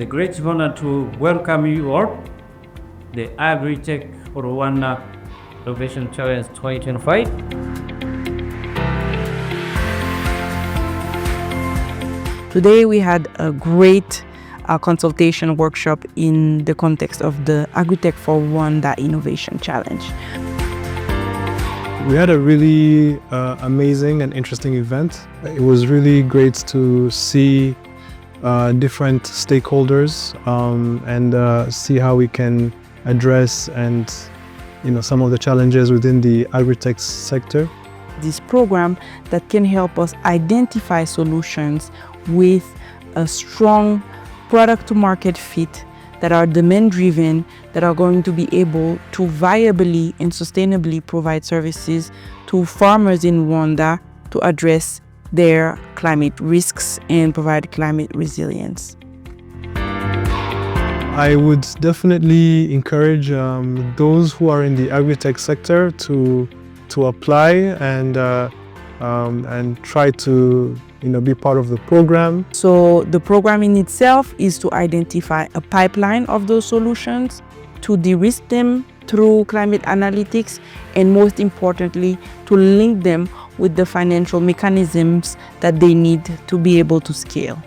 a great honor to welcome you all the AgriTech4Rwanda Innovation Challenge 2025. Today we had a great consultation workshop in the context of the AgriTech4Rwanda Innovation Challenge. We had a really amazing and interesting event. It was really great to see different stakeholders and see how we can address some of the challenges within the agri-tech sector. This program that can help us identify solutions with a strong product to market fit that are demand-driven, that are going to be able to viably and sustainably provide services to farmers in Rwanda to address their climate risks and provide climate resilience. I would definitely encourage those who are in the agri-tech sector to apply and try to be part of the program. So the program in itself is to identify a pipeline of those solutions, to de-risk them through climate analytics, and most importantly, to link them with the financial mechanisms that they need to be able to scale.